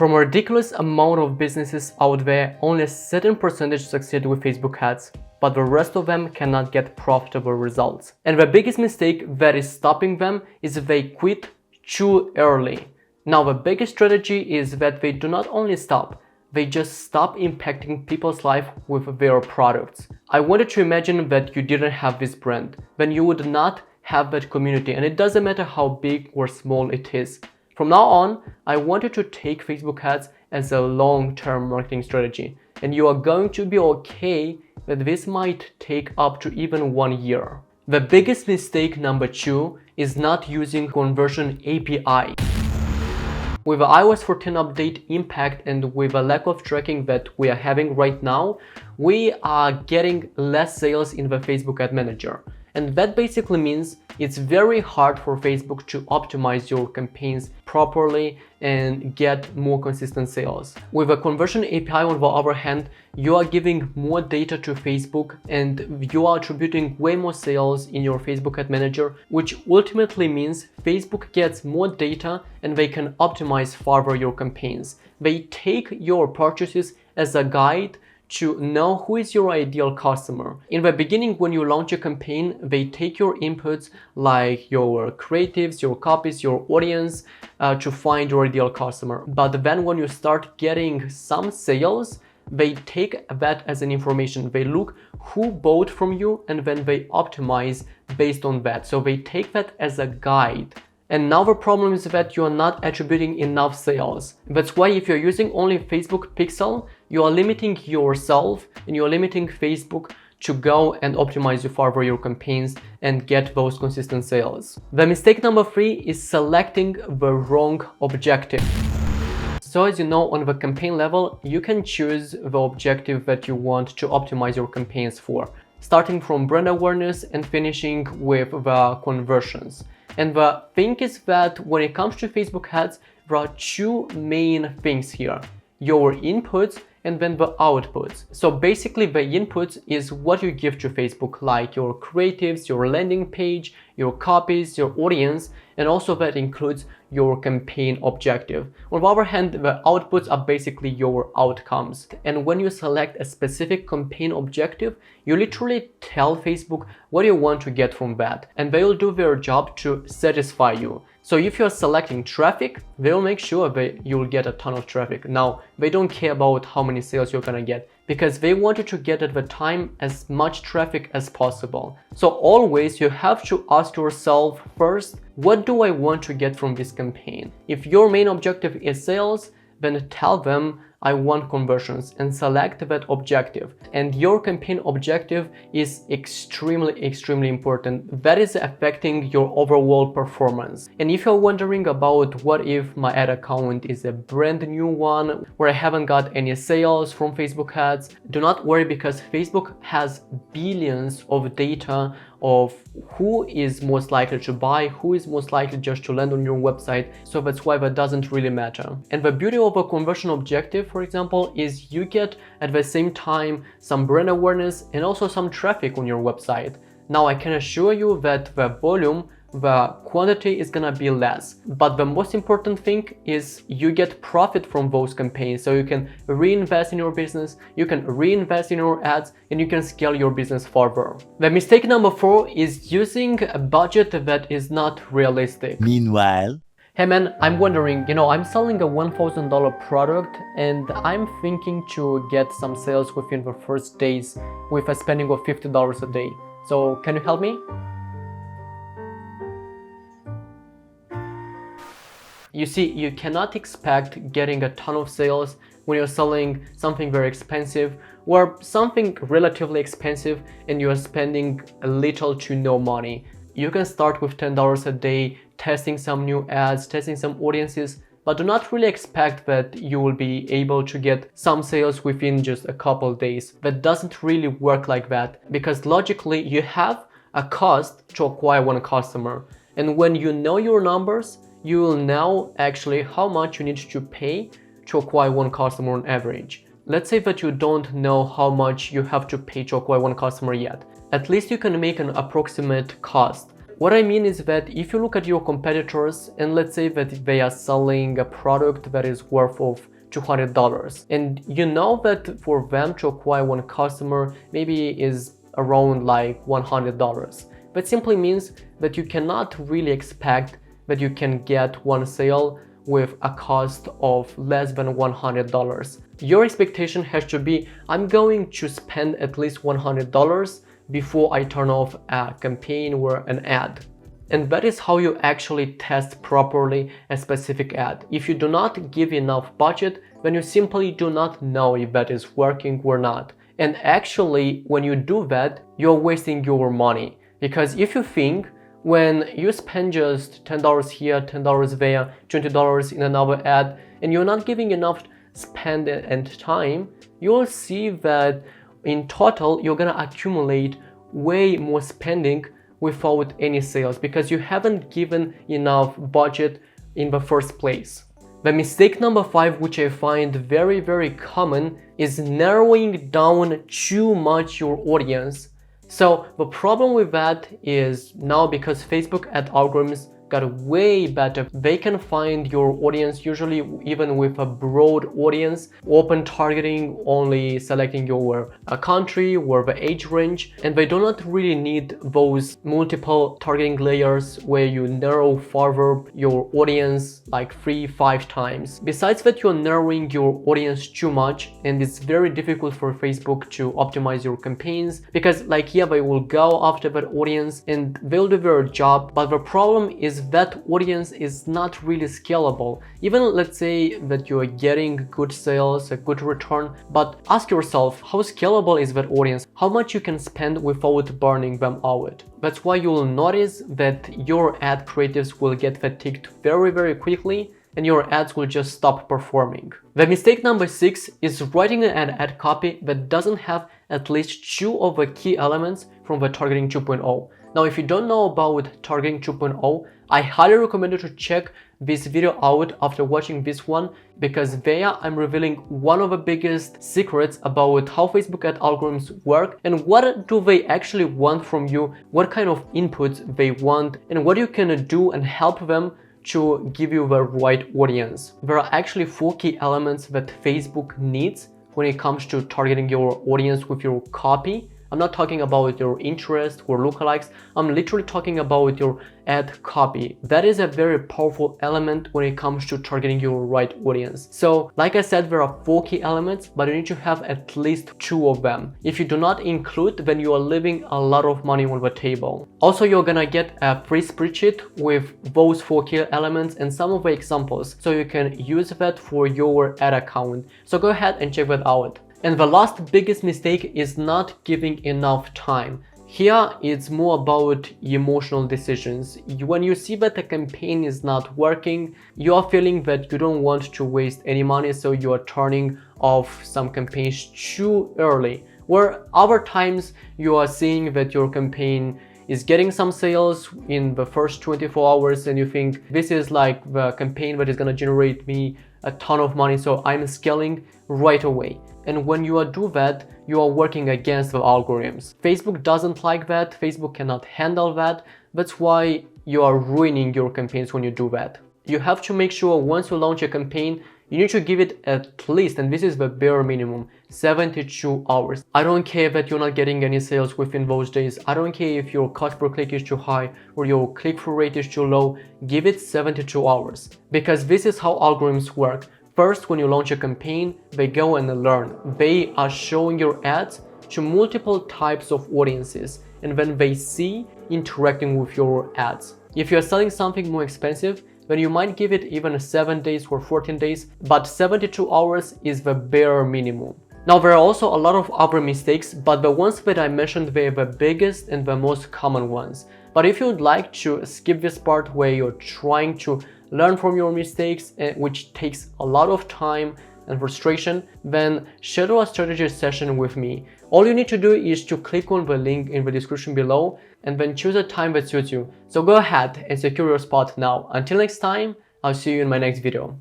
From a ridiculous amount of businesses out there, only a certain percentage succeed with Facebook ads, but the rest of them cannot get profitable results. And the biggest mistake that is stopping them is they quit too early. Now the biggest strategy is that they do not only stop, they just stop impacting people's life with their products. I wanted to imagine that you didn't have this brand, then you would not have that community, and it doesn't matter how big or small it is. From now on, I want you to take Facebook ads as a long-term marketing strategy, and you are going to be okay that this might take up to even 1 year. The biggest mistake number 2 is not using conversion API. With the iOS 14 update impact and with the lack of tracking that we are having right now, we are getting less sales in the Facebook Ad Manager. And that basically means it's very hard for Facebook to optimize your campaigns properly and get more consistent sales. With a conversion API, on the other hand, you are giving more data to Facebook and you are attributing way more sales in your Facebook Ad Manager, which ultimately means Facebook gets more data and they can optimize further your campaigns. They take your purchases as a guide to know who is your ideal customer. In the beginning, when you launch a campaign, they take your inputs like your creatives, your copies, your audience to find your ideal customer. But then when you start getting some sales, they take that as an information. They look who bought from you and then they optimize based on that. So they take that as a guide. And now the problem is that you are not attributing enough sales. That's why if you're using only Facebook Pixel, you are limiting yourself and you're limiting Facebook to go and optimize you further your campaigns and get those consistent sales. The mistake number 3 is selecting the wrong objective. So as you know, on the campaign level, you can choose the objective that you want to optimize your campaigns for, starting from brand awareness and finishing with the conversions. And the thing is that when it comes to Facebook ads, there are 2 main things here: your inputs and then the outputs. So basically the inputs is what you give to Facebook, like your creatives, your landing page, your copies, your audience, and also that includes your campaign objective. On the other hand, the outputs are basically your outcomes. And when you select a specific campaign objective, you literally tell Facebook what you want to get from that, and they will do their job to satisfy you. So if you're selecting traffic, they'll make sure that you'll get a ton of traffic. Now, they don't care about how many sales you're gonna get because they want you to get at the time as much traffic as possible. So always you have to ask yourself first, what do I want to get from this campaign? If your main objective is sales, then tell them I want conversions and select that objective. And your campaign objective is extremely important. That is affecting your overall performance. And if you're wondering about what if my ad account is a brand new one where I haven't got any sales from Facebook ads, do not worry because Facebook has billions of data of who is most likely to buy, who is most likely just to land on your website. So that's why that doesn't really matter. And the beauty of a conversion objective, for example, is you get at the same time some brand awareness and also some traffic on your website. Now I can assure you that the volume, the quantity is gonna be less, but the most important thing is you get profit from those campaigns, so you can reinvest in your business, you can reinvest in your ads, and you can scale your business further. The mistake number 4 is using a budget that is not realistic. Meanwhile, hey man, I'm wondering, I'm selling a $1,000 product and I'm thinking to get some sales within the first days with a spending of $50 a day. So can you help me? You see, you cannot expect getting a ton of sales when you're selling something very expensive or something relatively expensive and you're spending little to no money. You can start with $10 a day, testing some new ads, testing some audiences, but do not really expect that you will be able to get some sales within just a couple days. That doesn't really work like that because logically you have a cost to acquire one customer. And when you know your numbers, you will know actually how much you need to pay to acquire one customer on average. Let's say that you don't know how much you have to pay to acquire one customer yet. At least you can make an approximate cost. What I mean is that if you look at your competitors and let's say that they are selling a product that is worth of $200, and you know that for them to acquire one customer maybe is around like $100. That simply means that you cannot really expect that you can get one sale with a cost of less than $100. Your expectation has to be, I'm going to spend at least $100 before I turn off a campaign or an ad. And that is how you actually test properly a specific ad. If you do not give enough budget, then you simply do not know if that is working or not. And actually, when you do that, you're wasting your money. Because if you think, when you spend just $10 here, $10 there, $20 in another ad, and you're not giving enough spend and time, you'll see that in total, you're gonna accumulate way more spending without any sales because you haven't given enough budget in the first place. The mistake number 5, which I find very common, is narrowing down too much your audience. So the problem with that is now because Facebook ad algorithms got way better, they can find your audience usually even with a broad audience, open targeting, only selecting your country or the age range, and they do not really need those multiple targeting layers where you narrow further your audience like 3-5 times. Besides that, you're narrowing your audience too much, and it's very difficult for Facebook to optimize your campaigns because like yeah, they will go after that audience and they'll do their job, but the problem is that audience is not really scalable. Even let's say that you are getting good sales, a good return, but ask yourself, how scalable is that audience? How much you can spend without burning them out? That's why you will notice that your ad creatives will get fatigued very quickly and your ads will just stop performing. The mistake number 6 is writing an ad copy that doesn't have at least 2 of the key elements from the Targeting 2.0. Now, if you don't know about Targeting 2.0, I highly recommend you to check this video out after watching this one, because there I'm revealing one of the biggest secrets about how Facebook ad algorithms work and what do they actually want from you, what kind of inputs they want, and what you can do and help them to give you the right audience. There are actually 4 key elements that Facebook needs when it comes to targeting your audience with your copy. I'm not talking about your interest or lookalikes, I'm literally talking about your ad copy. That is a very powerful element when it comes to targeting your right audience. So like I said, there are 4 key elements, but you need to have at least 2 of them. If you do not include, then you are leaving a lot of money on the table. Also, you're gonna get a free spreadsheet with those 4 key elements and some of the examples, so you can use that for your ad account. So go ahead and check that out. And the last biggest mistake is not giving enough time. Here it's more about emotional decisions. When you see that the campaign is not working, you are feeling that you don't want to waste any money, so you are turning off some campaigns too early. Where other times you are seeing that your campaign is getting some sales in the first 24 hours and you think this is like the campaign that is going to generate me a ton of money, so I'm scaling right away. And when you do that, you are working against the algorithms. Facebook doesn't like that. Facebook cannot handle that. That's why you are ruining your campaigns when you do that. You have to make sure once you launch a campaign, you need to give it at least, and this is the bare minimum, 72 hours. I don't care that you're not getting any sales within those days. I don't care if your cost per click is too high or your click-through rate is too low. Give it 72 hours. Because this is how algorithms work. First, when you launch a campaign, they go and learn. They are showing your ads to multiple types of audiences, and then they see interacting with your ads. If you're selling something more expensive, then you might give it even 7 days or 14 days, but 72 hours is the bare minimum. Now, there are also a lot of other mistakes, but the ones that I mentioned, they're the biggest and the most common ones. But if you'd like to skip this part where you're trying to learn from your mistakes, which takes a lot of time and frustration, then schedule a strategy session with me. All you need to do is to click on the link in the description below and then choose a time that suits you. So go ahead and secure your spot now. Until next time, I'll see you in my next video.